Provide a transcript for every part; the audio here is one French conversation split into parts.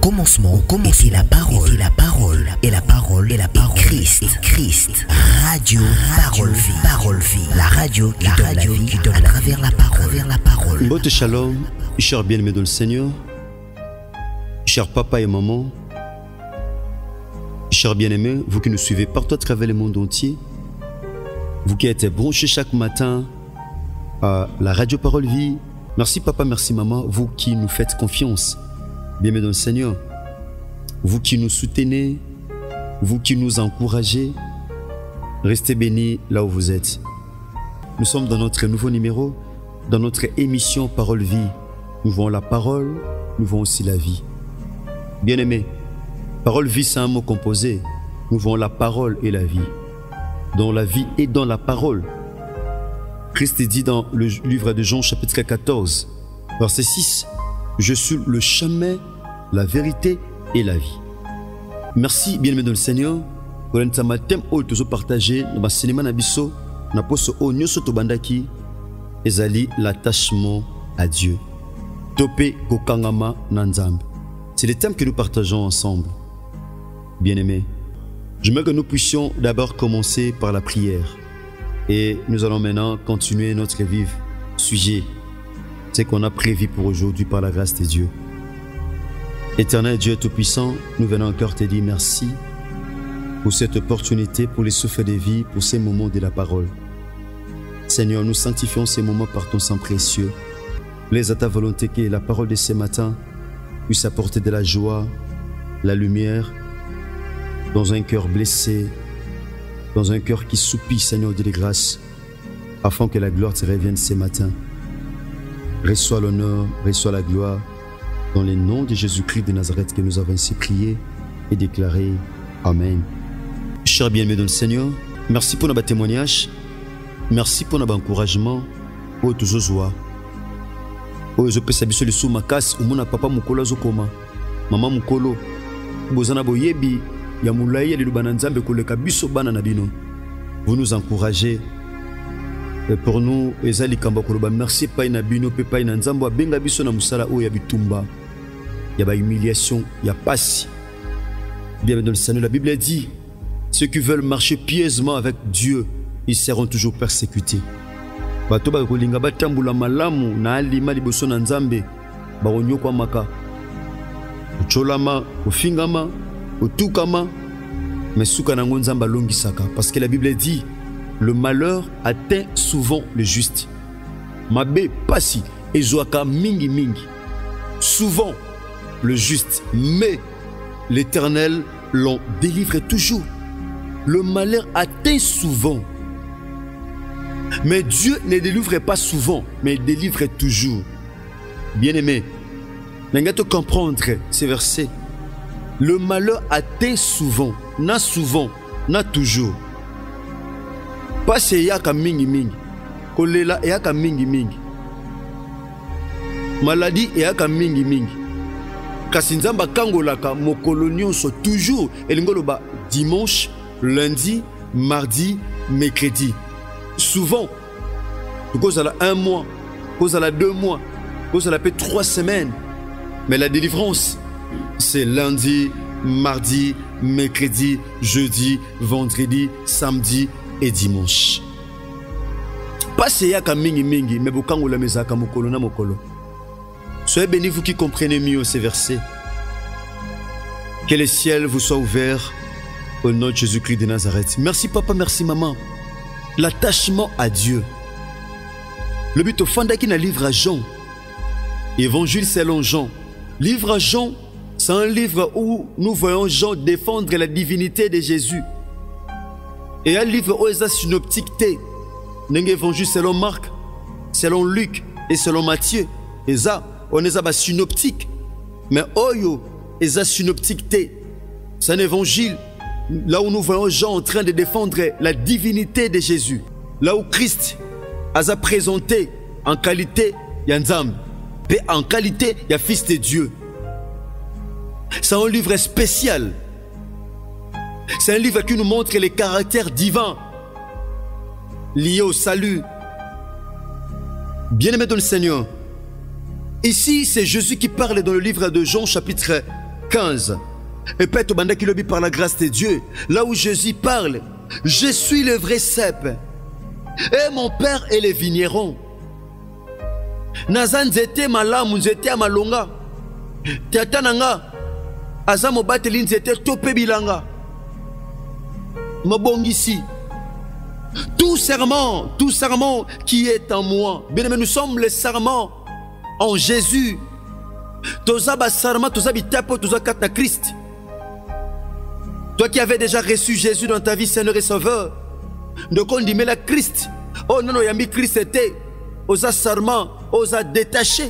commencement était la parole, et la parole est Christ. Radio Parole Vie, la radio qui donne à travers la parole. Mbote Shalom, chers bien-aimés dans le Seigneur, chers papa et maman, chers bien-aimés, vous qui nous suivez partout à travers le monde entier, vous qui êtes branchés chaque matin à la radio Parole Vie, merci papa, merci maman, vous qui nous faites confiance, bien-aimés dans le Seigneur, vous qui nous soutenez, vous qui nous encouragez, restez bénis là où vous êtes. Nous sommes dans notre nouveau numéro, dans notre émission Parole Vie. Nous voyons la parole, nous voyons aussi la vie. Bien-aimés, Parole Vie, c'est un mot composé. Nous voyons la parole et la vie. Dans la vie et dans la parole. Christ dit dans le livre de Jean, chapitre 14, verset 6, « Je suis le chemin, la vérité et la vie. » Merci, bien-aimés dans le Seigneur. Pour un thème où nous partagé dans le cinéma Nabiso, nous avons partagé ezali l'attachement à Dieu. Topé kokangama nanzambe. C'est le thème que nous partageons ensemble. Bien-aimés, j'aimerais que nous puissions d'abord commencer par la prière. Et nous allons maintenant continuer notre vif sujet. C'est qu'on a prévu pour aujourd'hui par la grâce de Dieu. Éternel Dieu Tout-Puissant, nous venons encore te dire merci pour cette opportunité, pour les souffles de vie, pour ces moments de la parole. Seigneur, nous sanctifions ces moments par ton sang précieux. Laisse à ta volonté que la parole de ce matin puisse apporter de la joie, la lumière, dans un cœur blessé, dans un cœur qui soupire, Seigneur de grâce, afin que la gloire te revienne ce matin. Reçois l'honneur, reçois la gloire, dans le nom de Jésus-Christ de Nazareth que nous avons ainsi prié et déclaré. Amen. Chers bien-aimés dans le Seigneur, merci pour notre témoignage. Merci pour notre encouragement. Oh, toujours joie. Oh, je peux savoir le sous ma casse ou mon papa mukolo zokoma. Maman mukolo. Bozana boyebi ya mulai ya libananzambe koleka biso bana na bino. Vous nous encouragez. Et pour nous, ezali kamba koloba merci pa ina bino pe pa ina nzambo abenga biso na musala o ya bitumba. Ya ba humiliation, ya pasi. Bien dans le Seigneur, la Bible dit, ceux qui veulent marcher pieusement avec Dieu, ils seront toujours persécutés. Bato ba kolinga batambula malamu na alima liboso na nzambe ba onyo kwa maka. Ucholama, ufingama, utukama, mais suka na nzamba longi saka parce que la Bible dit le malheur atteint souvent le juste. Mabe pasi ezwaka mingi mingi. Souvent le juste, mais l'Éternel l'en délivre toujours. Le malheur atteint souvent. Mais Dieu ne délivre pas souvent, mais il délivre toujours. Bien-aimé, nous devons comprendre ces versets. Le malheur atteint souvent, n'a toujours. Pas c'est yaka mingi mingi. Kolela yaka mingi mingi. Maladie yaka mingi mingi. Kasinzamba kangolaka mokolo nyonso toujours. Elingoloba dimanche, lundi, mardi, mercredi. Souvent, cause à la 1 mois, cause à la 2 mois, cause à la 3 semaines. Mais la délivrance, c'est lundi, mardi, mercredi, jeudi, vendredi, samedi et dimanche. Pas c'est yaka mingi mingi, mais bokangola mezaka mokolo na mokolo. Soyez bénis vous qui comprenez mieux ces versets. Que les ciels vous soient ouverts au nom de Jésus-Christ de Nazareth. Merci papa, merci maman. L'attachement à Dieu. Le but au fanda qui n'a livre à Jean. Évangile selon Jean. Livre à Jean, c'est un livre où nous voyons Jean défendre la divinité de Jésus. Et un livre où il y a synoptique. Évangile selon Marc, selon Luc et selon Matthieu. Et ça, on est à synoptique. Mais oyo, ils ont synoptique. C'est un évangile là où nous voyons Jean en train de défendre la divinité de Jésus. Là où Christ a présenté en qualité Yanzam, et en qualité il y a Fils de Dieu. C'est un livre spécial. C'est un livre qui nous montre les caractères divins liés au salut. Bien-aimé dans le Seigneur, ici c'est Jésus qui parle dans le livre de Jean chapitre 15. Et peut-être banda qui lobby par la grâce de Dieu, là où Jésus parle, je suis le vrai cep et mon père est le vigneron. Naza nzete malamu nzete ya malonga. Tata nanga aza mobateli nzete tope bilanga. Mobongisi. Tout serment qui est en moi. Bien aimé, nous sommes les serments en Jésus. Toza ba serment, toza bitapo, toza katna Christ. Toi qui avais déjà reçu Jésus dans ta vie, Seigneur et Sauveur, donc on dit mais la Christ. Oh non, non, yambi Christ était. Osa serment, osa détaché.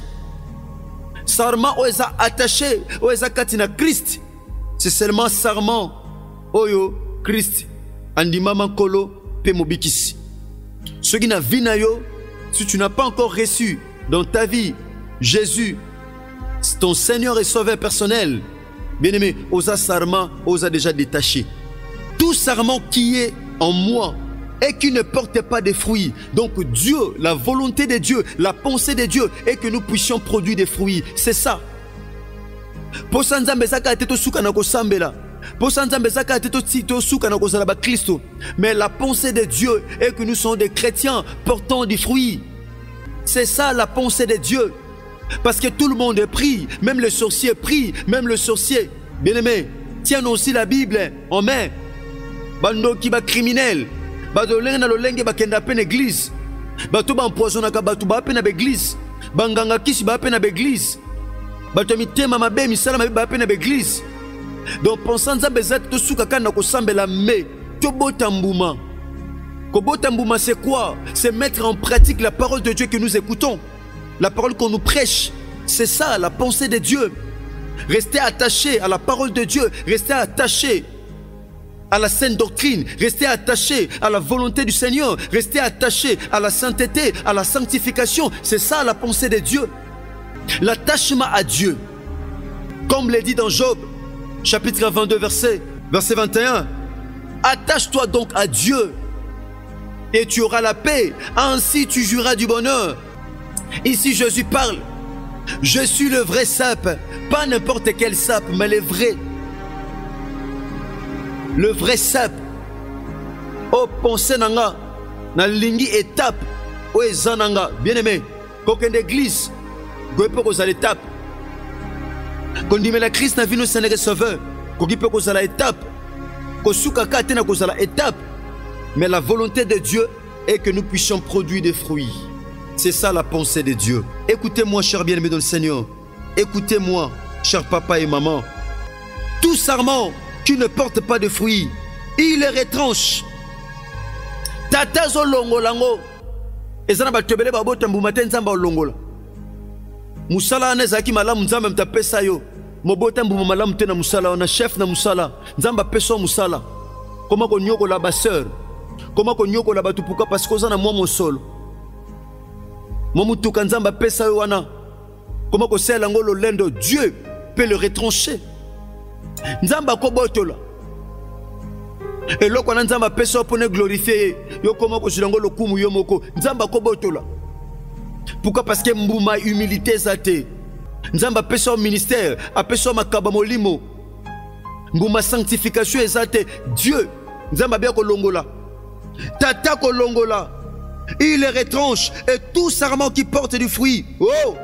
Serment, osa attaché, osa katina Christ. C'est seulement serment. Oyo, Christ. Andimama kolo. Ce qui n'a vu nayo, si tu n'as pas encore reçu dans ta vie Jésus, ton Seigneur et Sauveur personnel, bien aimé, osa sarma, osa déjà détaché. Tout sarment qui est en moi et qui ne porte pas de fruits. Donc Dieu, la volonté de Dieu, la pensée de Dieu est que nous puissions produire des fruits. C'est ça. Pour ça, mais la pensée de Dieu est que nous sommes des chrétiens portant du fruit. C'est ça la pensée de Dieu. Parce que tout le monde prie, même le sorcier prie, même le sorcier. Bien aimé, tiens aussi la Bible en main. Bando qui va criminel, bado lenga lo lenge ba kenda pe l'église, bato ba empoisonna ka bato ba pe na l'église, banganga kisi ba pe na l'église, bato mitema mabe misala mabe ba pe na l'église. Donc pensant nzambe zati to suka kana ko sambela me to botambuma. Ko botambuma c'est quoi? C'est mettre en pratique la parole de Dieu que nous écoutons. La parole qu'on nous prêche. C'est ça la pensée de Dieu. Restez attachés à la parole de Dieu, restez attachés à la sainte doctrine, restez attachés à la volonté du Seigneur, restez attachés à la sainteté, à la sanctification. C'est ça la pensée de Dieu. L'attachement à Dieu. Comme l'est dit dans Job, chapitre 22, verset 21. Attache-toi donc à Dieu et tu auras la paix. Ainsi tu jouiras du bonheur. Ici Jésus parle. Je suis le vrai sape, pas n'importe quel sape, mais le vrai. Le vrai sape. Oh, pensez nanga, na lingi étape, oh ezananga, bien aimé, qu'aucune église, goyepe kozala étape. Quand dit mais la Christ n'a vu nos Seigneur et Sauveur, goyepe kozala étape, kosuka kate na kozala étape, mais la volonté de Dieu est que nous puissions produire des fruits. C'est ça la pensée de Dieu. Écoutez-moi, cher bien-aimé dans le Seigneur. Écoutez-moi, cher papa et maman. Tout sarment qui ne porte pas de fruits, il est retranche. Tata zo longolango. Ezana batebele babota mbumate nzamba longola. Musala anezaki malamu nzamba mtapesa yo. Mobota mbuma malamu tena musala na chef na musala. Nzamba peso musala. Comment ko nyoko la basseur. Comment ko nyoko la batupuka parce que ozana moi mon solo. Momutuka nzamba pesa yo wana. Comment ko sela ngolo lendo Dieu peut le retrancher. Nzamba ko botola. Et là quand nzamba pesa pour ne glorifier yo comment ko silango lokumu yo moko nzamba ko botola. Pourquoi? Parce que mbuma humilité zate. Nzamba pesa au ministère, a pesa makaba molimo. Mbuma sanctification ezate Dieu. Nzamba bien ko longola. Tata ko longola. Il est retranche et tout sarment qui porte du fruit, oh,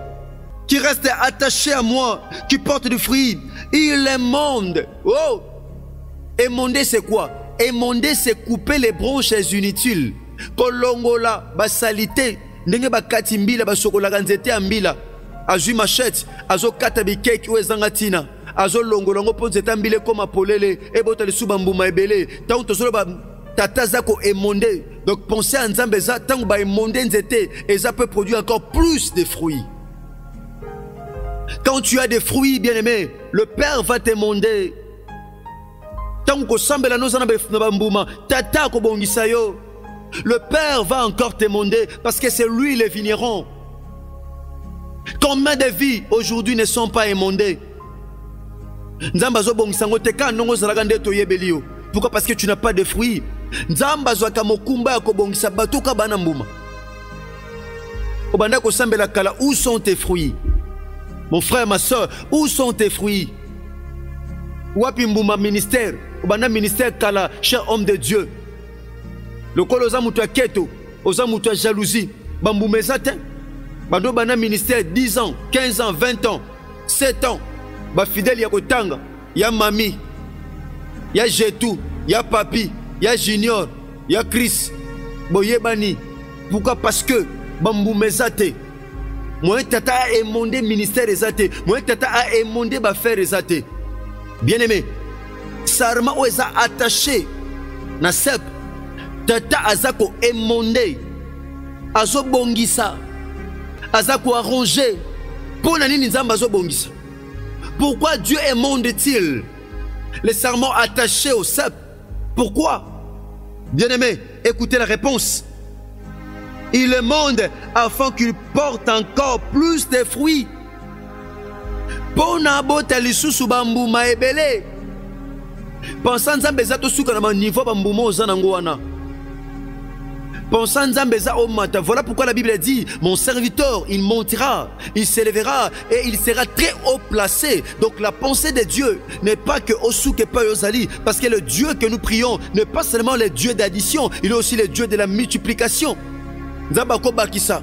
qui reste attaché à moi, qui porte du fruit, il émonde. Oh, émonder c'est quoi? Émonder c'est couper les branches inutiles. Kolongola, basalité, ndenge bakati mbila basokola kanzete ambila, azui machette, azo kata bikeki ou ezangatina, azo longola ngopo nzete ambile koma polele, ebota le subambuma ebele, tant tozolo ba tata zako émondé. Donc pensez à Nzambe za tant ba émondé nzete et ça peut produire encore plus de fruits. Quand tu as des fruits bien-aimés, le Père va t'émonder. Tant que sambela no zana bambuma, tata ko bongisa yo. Le Père va encore t'émonder parce que c'est lui le vigneron. Combien de vies aujourd'hui ne sont pas émondées? Nzamba zo bongisa ngo teka nongo zalaka ndeto yebelio. Pourquoi? Parce que tu n'as pas de fruits. Nzamba zwaka mokumba ya kobongisa batuka bana mbuma. Obanda ko sambela kala, où sont tes fruits? Mon frère, ma soeur, où sont tes fruits? Wapi mbuma ministère, obanda ministère kala, cher homme de Dieu. Le kolo oza mutu ya keto, oza mutu ya jalousie, bambumeza te. Bando bana ministère 10 ans, 15 ans, 20 ans, 7 ans. Ba fidèle ya kotanga, ya mami, ya Jetou, ya papi, ya Junior, ya Chris. Boyebani. Pourquoi? Parce que bambumeza te. Moi tata a émondé ministère ezate. Moi tata a émondé ba faire ezate. Bien aimé, sarma oza attaché na sep. Tata azako émondé. Azo bongisa. Azako arrangé. Pour nani nzamba azo bongisa. Pourquoi Dieu émonde-t-il les serments attachés au cep? Pourquoi? Bien aimé, écoutez la réponse. Il émonde afin qu'il porte encore plus de fruits. Pona bota lisusu bambuma ebele. Pensant nzambe za to suka na niveau bambuma ozanango wana. Pensant nzambe za omata. Voilà pourquoi la Bible dit, mon serviteur, il montera, il s'élèvera et il sera très haut placé. Donc la pensée de Dieu n'est pas que Osuke pa Yozali, parce que le Dieu que nous prions n'est pas seulement le Dieu d'addition, il est aussi le Dieu de la multiplication. Nzamba ko bakisa.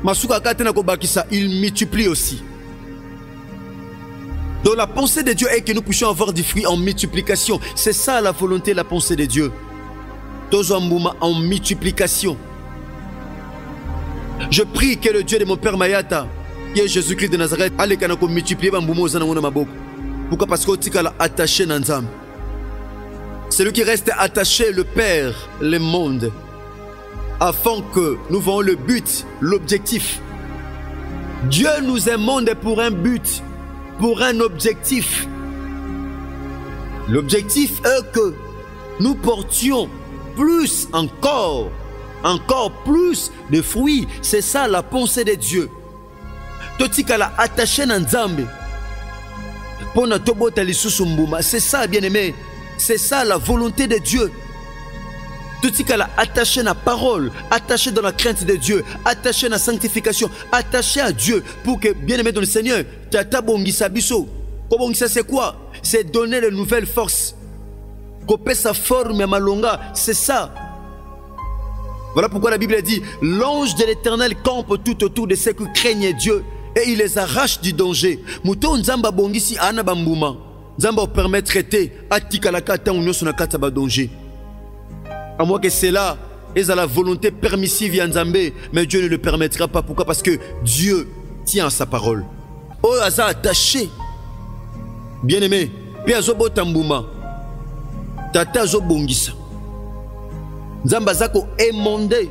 Masuka katena ko bakisa, il multiplie aussi. Donc la pensée de Dieu est que nous puissions avoir du fruit en multiplication. C'est ça la volonté, la pensée de Dieu. Tozambouma en multiplication. Je prie que le Dieu de mon père Mayata, qui est Jésus-Christ de Nazareth, allez kanako multiplier bambouma ozana mona maboko. Pourquoi? Parce que tika la attaché nanzam. Celui qui reste attaché, le Père, le monde, afin que nous voyons le but, l'objectif. Dieu nous émonde pour un but, pour un objectif. L'objectif est que nous portions plus encore plus de fruits. C'est ça la pensée de Dieu. Totika la attaché na nzambe. Pona tobota lisusu mbuma. C'est ça, bien aimé. C'est ça la volonté de Dieu. Totika la attaché na parole, attaché dans la crainte de Dieu, attaché na sanctification, attaché à Dieu pour que, bien aimé dans le Seigneur, tata bongisa biso. Bongisa c'est quoi? C'est donner de nouvelles forces. Couper sa forme à malonga, c'est ça. Voilà pourquoi la Bible dit, l'ange de l'Éternel campe tout autour de ceux qui craignent Dieu et il les arrache du danger. Mouton nzamba bongisi ana bambuma. Nzamba permet de traiter atika la kata ou nyonso na kata ba danger. À moins que cela est à la volonté permissive Yanzambe, mais Dieu ne le permettra pas. Pourquoi? Parce que Dieu tient à sa parole. Oh, aza attaché. Bien aimé, pe azobo tambuma. Tata azo bongisa. Nzamba zako émondé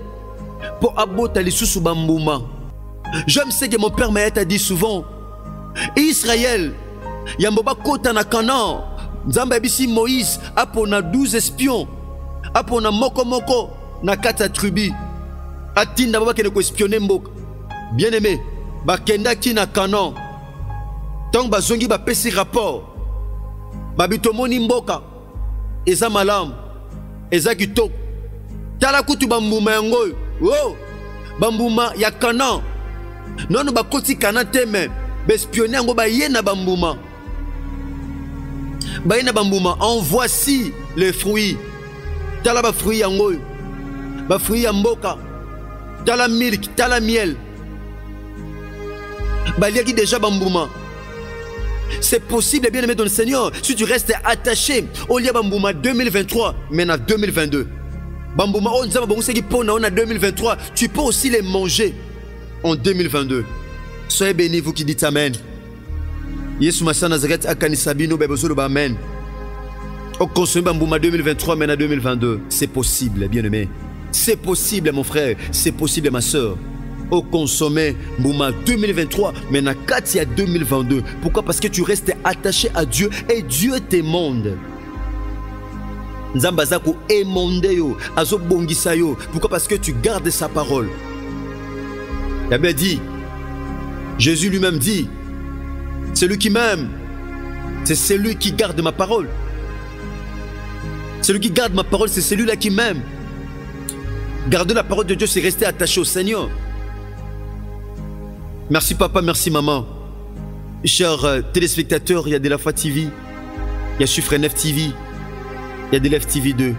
pour abota lisusu bambuma. J'aime ce que mon père Mayata dit souvent. Israël, yamboba kota na Canaan. Nzamba bisi Moïse apona 12 espions. Apona moko moko na kata tribu. Atinda baba kene ko espionner mboka. Bien aimé, bakenda ki na Canaan. Tant bazongi ba pesi rapport. Babitomoni mboka. Eza malam. Eza kitoko. Tala kutu bambuma yango. Oh, bambuma ya Canaan. Non ba koti Canaan teme. Ba espionner yango ba yena bambuma. Ba yena bambuma. En voici les fruits. Tala ba fruit yango. Ba fruit ya mboka. Tala milk, tala miel. Ba liaki déjà bambuma. C'est possible, bien aimé dans le Seigneur, si tu restes attaché au lieu bambuma 2023, mais en 2022. Bambuma on nzamba bongo seki pona on a 2023, tu peux aussi les manger en 2022. Soyez bénis vous qui dites amen. Yesu Massa Nazareth akanisabino bebozolo ba amen. On consomme bambuma 2023 mais en 2022, c'est possible, bien aimé. C'est possible mon frère, c'est possible ma soeur. Au consommer Bouma 2023, mais na Katia 2022. Pourquoi? Parce que tu restes attaché à Dieu et Dieu t'émonde. Nzamba zako émonde yo, azo bongisa yo. Pourquoi? Parce que tu gardes sa parole. Il avait dit, Jésus lui-même dit, celui qui m'aime, c'est celui qui garde ma parole. Celui qui garde ma parole, c'est celui-là qui m'aime. Garder la parole de Dieu, c'est rester attaché au Seigneur. Merci papa, merci maman. Chers téléspectateurs, il y a de la foi TV. Il y a Chiffre 9 TV. Il y a DLF TV 2.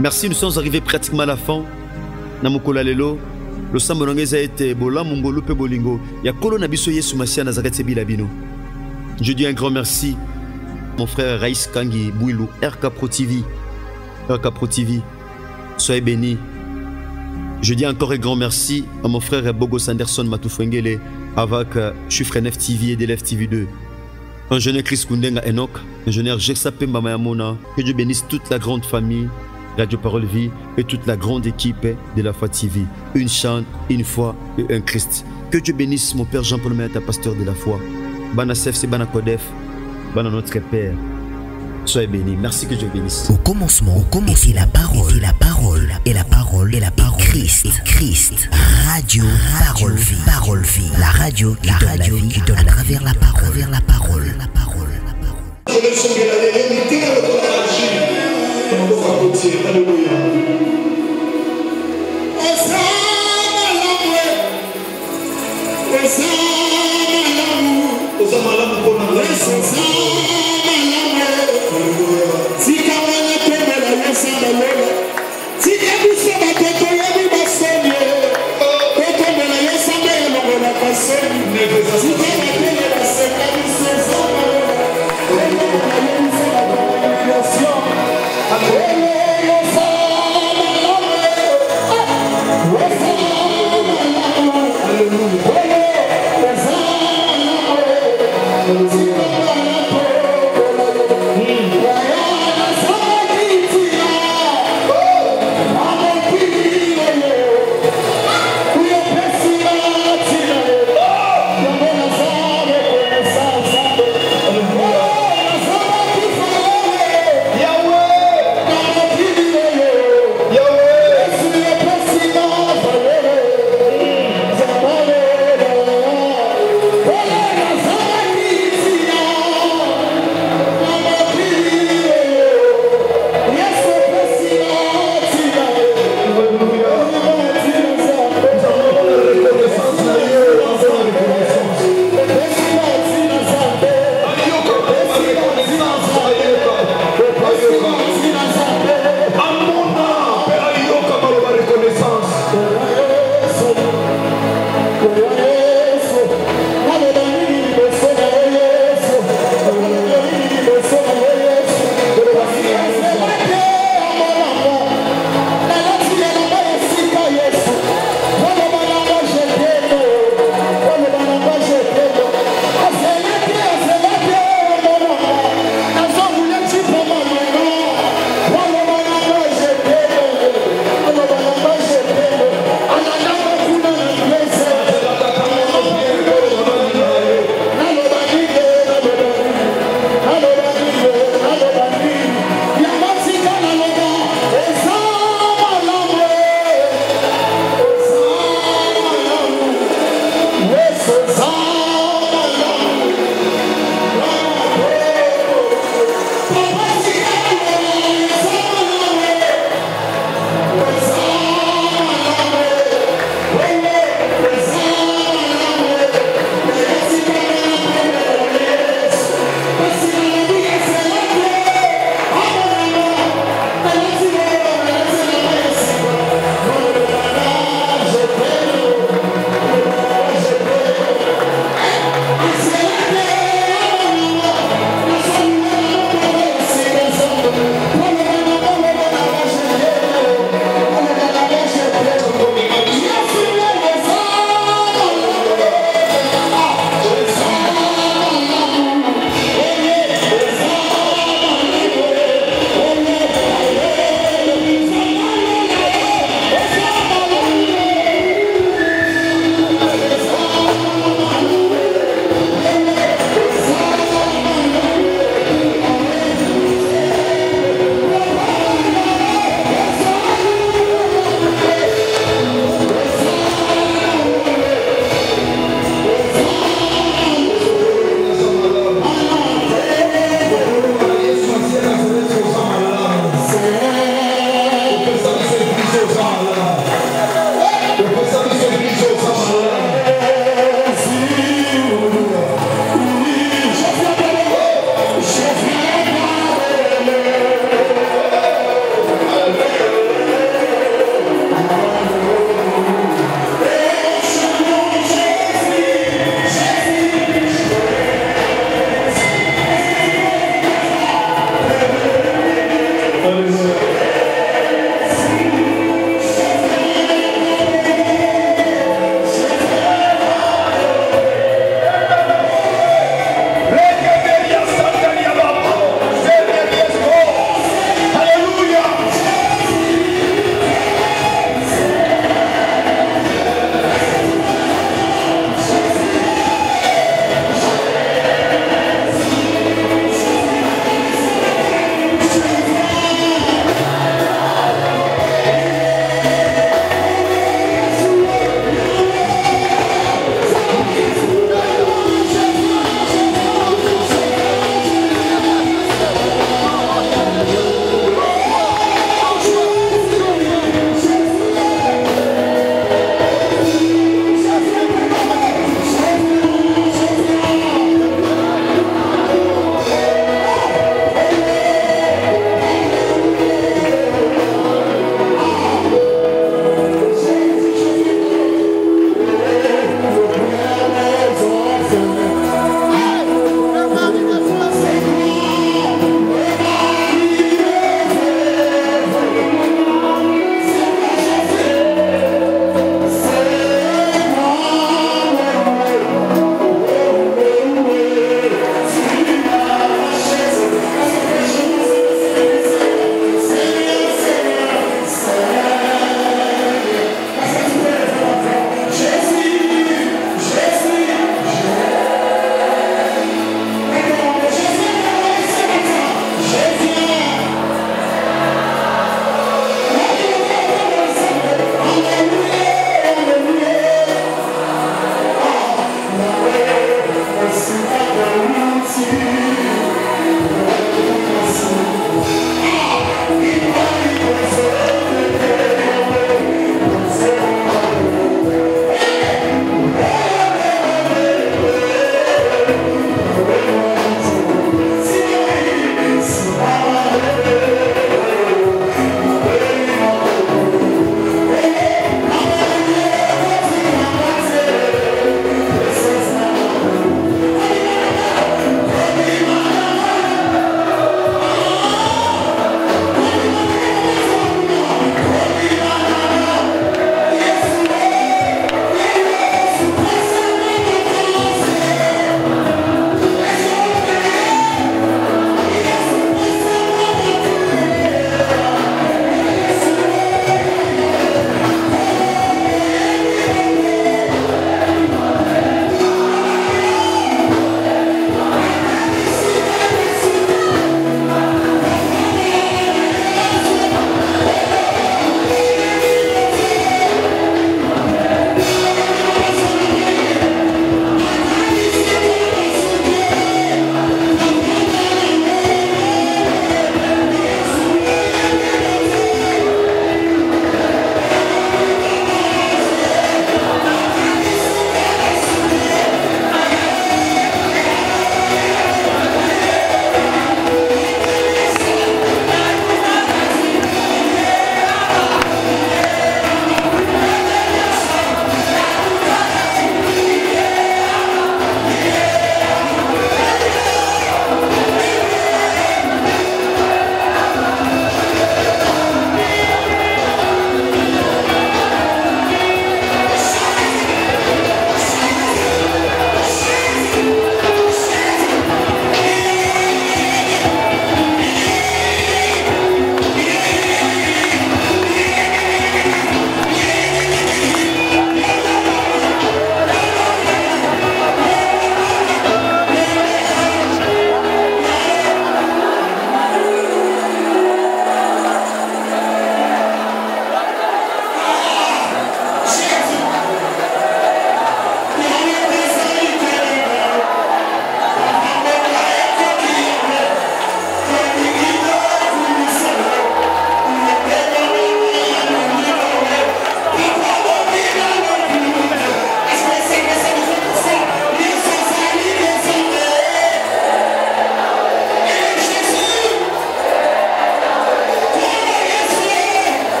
Merci, nous sommes arrivés pratiquement à la fin. Namukola lelo. Le Samolangeza était Bola Mongolo pe Bolingo. Il y a Kolo Nabiso Yesu Masia Nazaret Sebilabino. Je dis un grand merci. Mon frère Raïs Kangi Bouilou, RK Pro TV. RK Pro TV. Soyez bénis. Je dis encore un grand merci à mon frère Bogo Sanderson Matoufengele avec Chiffre 9 TV et DLF TV 2. Ingénieur Chris Kundenga Enoch, ingénieur Jeksa Pemba Mayamona, que Dieu bénisse toute la grande famille Radio Parole Vie et toute la grande équipe de la Foi TV. Une chante, une foi et un Christ. Que Dieu bénisse mon Père Jean-Paul Mayata, pasteur de la foi. Bana Sef, Bana Kodef, Bana notre Père. Soyez bénis. Merci, que Dieu bénisse. Au commencement était la parole, et la parole, et la parole, et la parole. Christ. Radio Parole Vie. Parole Vie. La radio qui donne à travers la parole. La parole.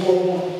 Pour